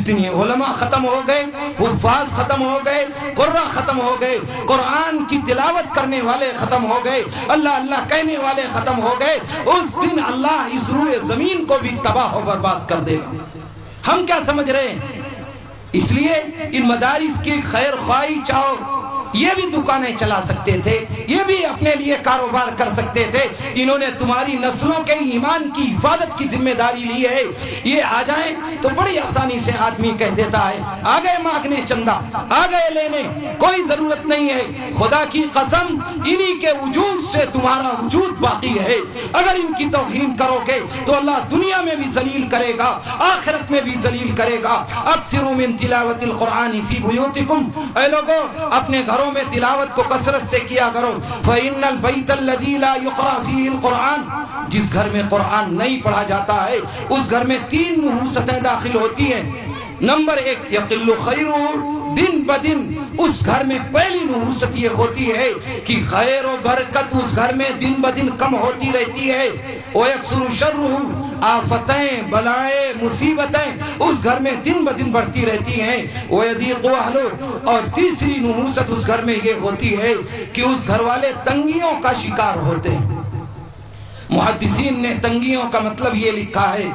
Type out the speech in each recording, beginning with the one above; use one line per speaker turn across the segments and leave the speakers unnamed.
دن یہ علماء ختم ہو گئے، حفاظ ختم ہو گئے، قرآن ختم ہو گئے، قرآن کی تلاوت کرنے والے ختم ہو گئے، اللہ اللہ کہنے والے ختم ہو گئے، اس دن اللہ اس روئے زمین کو بھی تباہ و برباد کر دے گا۔ ہم کیا سمجھ رہے ہیں؟ اس لیے ان مدارس کی خیر خواہی چاہو، یہ بھی دکانیں چلا سکتے تھے، یہ بھی اپنے لیے کاروبار کر سکتے تھے، انہوں نے تمہاری نسلوں کے ایمان کی حفاظت کی ذمہ داری لی ہے۔ یہ آ جائیں تو بڑی آسانی سے آدمی کہہ دیتا ہے آ گئے مانگنے چندہ، آ گئے لینے، کوئی ضرورت نہیں ہے۔ خدا کی قسم انہی کے وجود سے تمہارا وجود باقی ہے، اگر ان کی توہین کرو گے تو اللہ دنیا میں بھی ذلیل کرے گا، آخرت میں بھی ذلیل کرے گا۔ اکثروا من تلاوت القرآن فی بیوتکم، اے لوگوں اپنے گھروں میں تلاوت کو کثرت سے کیا کرو۔ فإن البیت الذی لا یقرأ فیہ القرآن، جس گھر میں قرآن نہیں پڑھا جاتا ہے اس گھر میں 3 نحوستیں داخل ہوتی ہیں۔ نمبر 1 یقل خیرہ، دن بدن اس گھر میں پہلی نحوست یہ ہوتی ہے کہ خیر و برکت اس گھر میں دن بدن کم ہوتی رہتی ہے۔ وَيَكْثُرُ شَرُّهُ، آفتیں بلائیں مصیبتیں اس گھر میں دن بدن بڑھتی رہتی ہیں۔ وَيَضِيقُ أَهْلُهُ، اور تیسری نحوست اس گھر میں یہ ہوتی ہے کہ اس گھر والے تنگیوں کا شکار ہوتے ہیں۔ محدثین نے تنگیوں کا مطلب یہ لکھا ہے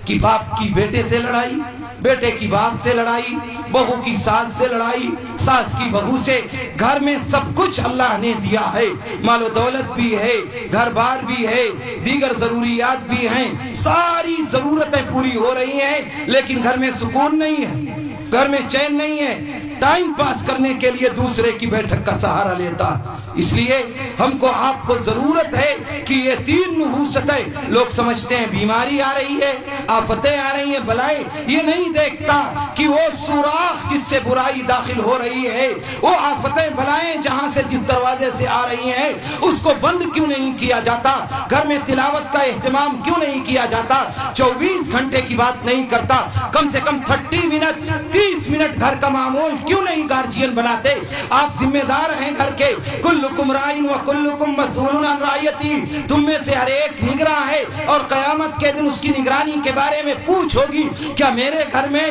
کہ باپ کی بیٹے سے لڑائی، بیٹے کی باپ سے لڑائی، بہو کی ساس سے لڑائی، ساس کی بہو سے۔ گھر میں سب کچھ اللہ نے دیا ہے، مال و دولت بھی ہے، گھر بار بھی ہے، دیگر ضروریات بھی ہیں، ساری ضرورتیں پوری ہو رہی ہیں، لیکن گھر میں سکون نہیں ہے، گھر میں چین نہیں ہے، ٹائم پاس کرنے کے لیے دوسرے کی بیٹھک کا سہارا لیتا۔ اس لیے ہم کو آپ کو ضرورت ہے کہ یہ 3 نحوستیں، لوگ سمجھتے ہیں بیماری آ رہی ہے، آفتیں آ رہی ہیں، بلائیں، یہ نہیں دیکھتا کہ وہ سوراخ جس سے برائی داخل ہو رہی ہے، وہ آفتیں بلائیں جہاں سے جس دروازے سے آ رہی ہیں اس کو بند کیوں نہیں کیا جاتا؟ گھر میں تلاوت کا اہتمام کیوں نہیں کیا جاتا؟ 24 گھنٹے کی بات نہیں کرتا، کم سے کم 30 منٹ 30 منٹ گھر کا معمول کیوں نہیں گارجین بناتے؟ آپ ذمہ دار ہیں گھر کے، کلکم رائن و کلکم مسئول عن رعیتی، تم میں سے ہر ایک نگراں ہے اور قیامت کے دن اس کی نگرانی کے بارے میں پوچھ ہوگی۔ کیا میرے گھر میں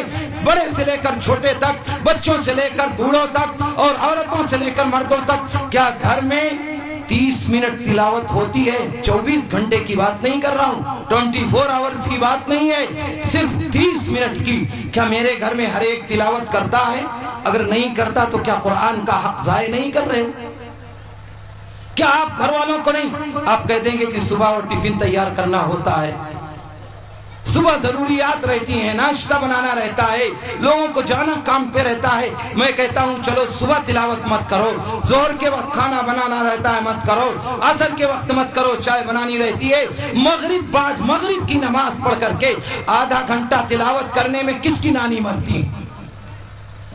بڑے سے لے کر چھوٹے تک، بچوں سے لے کر بوڑھوں تک اور عورتوں سے لے کر مردوں تک، کیا گھر میں 30 منٹ تلاوت ہوتی ہے؟ 24 گھنٹے کی بات نہیں کر رہا ہوں، 24 آورز کی بات نہیں ہے، صرف 30 منٹ کی۔ کیا میرے گھر میں ہر ایک تلاوت کرتا ہے؟ اگر نہیں کرتا تو کیا قرآن کا حق ضائع نہیں کر رہے ہو؟ کیا آپ گھر والوں کو نہیں؟ آپ کہہ دیں گے کہ صبح اور ٹفن تیار کرنا ہوتا ہے، صبح ضروریات رہتی ہیں، ناشتہ بنانا رہتا ہے، لوگوں کو جانا کام پہ رہتا ہے۔ میں کہتا ہوں چلو صبح تلاوت مت کرو، ظہر کے وقت کھانا بنانا رہتا ہے مت کرو، عصر کے وقت مت کرو، چائے بنانی رہتی ہے، مغرب بعد مغرب کی نماز پڑھ کر کے آدھا گھنٹہ تلاوت کرنے میں کس کی نانی مرتی؟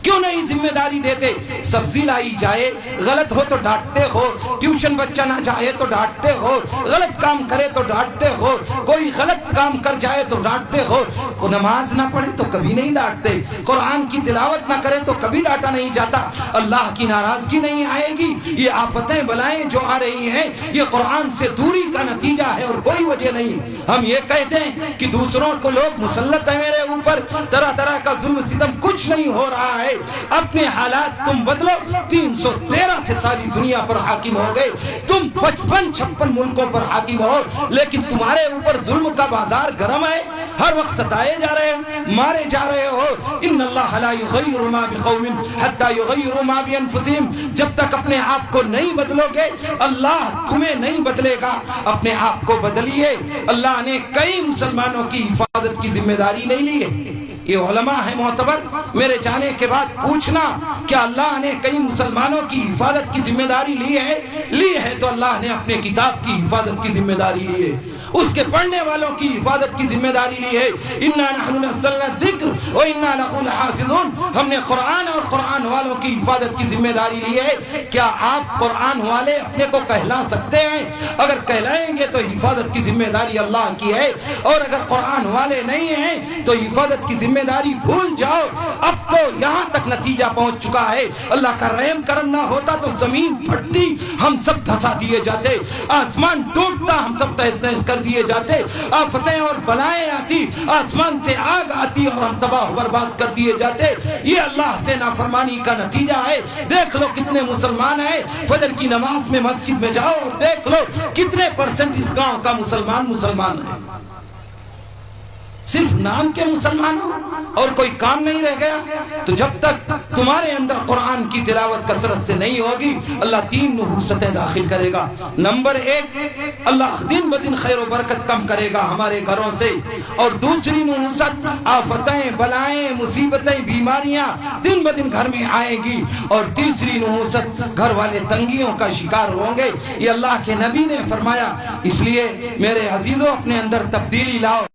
کیوں نہیں ذمہ داری دیتے؟ سبزی لائی جائے، غلط ہو تو ڈانٹتے ہو، ٹیوشن بچہ نہ جائے تو ڈانٹتے ہو، غلط کام کرے تو ڈانٹتے ہو، کوئی غلط کام کر جائے تو ڈانٹتے ہو، نماز نہ پڑھے تو کبھی نہیں ڈانٹتے، قرآن کی تلاوت نہ کرے تو کبھی ڈانٹا نہیں جاتا۔ اللہ کی ناراضگی نہیں آئے گی۔ یہ آفتیں بلائیں جو آ رہی ہیں یہ قرآن سے دوری کا نتیجہ ہے اور کوئی وجہ نہیں۔ ہم یہ کہتے ہیں کہ دوسروں کو لوگ مسلط ہیں میرے اوپر، طرح طرح کا ظلم ستم، کچھ نہیں ہو رہا ہے، اپنے حالات تم بدلو۔ 313 تھے ساری دنیا پر حاکم ہو گئے، تم 55-56 ملکوں پر حاکم ہو، لیکن تمہارے اوپر ظلم کا بازار گرم ہے، ہر وقت ستائے جا رہے ہیں، مارے جا رہے ہو۔ ان اللہ لا یغیر ما بقوم حتی یغیروا ما بانفسہم، جب تک اپنے آپ کو نہیں بدلو گے اللہ تمہیں نہیں بدلے گا، اپنے آپ کو بدلیے۔ اللہ نے کئی مسلمانوں کی حفاظت کی ذمہ داری نہیں لی ہے۔ یہ علماء ہیں معتبر، میرے جانے کے بعد پوچھنا کیا اللہ نے کئی مسلمانوں کی حفاظت کی ذمہ داری لی ہے؟ لی ہے تو اللہ نے اپنے کتاب کی حفاظت کی ذمہ داری لی ہے، اس کے پڑھنے والوں کی حفاظت کی ذمہ داری لی ہے۔ انا نحن نزلنا الذکر وانا لہ لحافظون، ہم نے قرآن اور قرآن والوں کی حفاظت کی ذمہ داری لی ہے۔ کیا آپ قرآن والے اپنے کو کہلا سکتے ہیں؟ اگر کہلائیں گے تو حفاظت کی ذمہ داری اللہ کی ہے، اور اگر قرآن والے نہیں ہیں تو حفاظت کی ذمہ داری بھول جاؤ۔ اب تو یہاں تک نتیجہ پہنچ چکا ہے، اللہ کا رحم کرم نہ ہوتا تو زمین پھٹتی، ہم سب دھسا دیے جاتے، آسمان ٹوٹتا، ہم سب تہس نہس کر دیے جاتے، آفتیں اور بلائیں آتی، آسمان سے آگ آتی اور ہم تباہ و برباد کر دیے جاتے۔ یہ اللہ سے نافرمانی کا نتیجہ ہے۔ دیکھ لو کتنے مسلمان ہیں، فجر کی نماز میں مسجد میں جاؤ اور دیکھ لو کتنے پرسنٹ اس گاؤں کا مسلمان ہے۔ صرف نام کے مسلمان ہو اور کوئی کام نہیں رہ گیا۔ تو جب تک تمہارے اندر قرآن کی تلاوت کثرت سے نہیں ہوگی، اللہ 3 نحوستیں داخل کرے گا۔ نمبر 1، اللہ دن بدن خیر و برکت کم کرے گا ہمارے گھروں سے، اور دوسری نحوست آفتیں، بلائیں، مصیبتیں، بیماریاں دن بدن گھر میں آئیں گی، اور تیسری نحوست گھر والے تنگیوں کا شکار ہوں گے۔ یہ اللہ کے نبی نے فرمایا۔ اس لیے میرے عزیزوں اپنے اندر تبدیلی لاؤ۔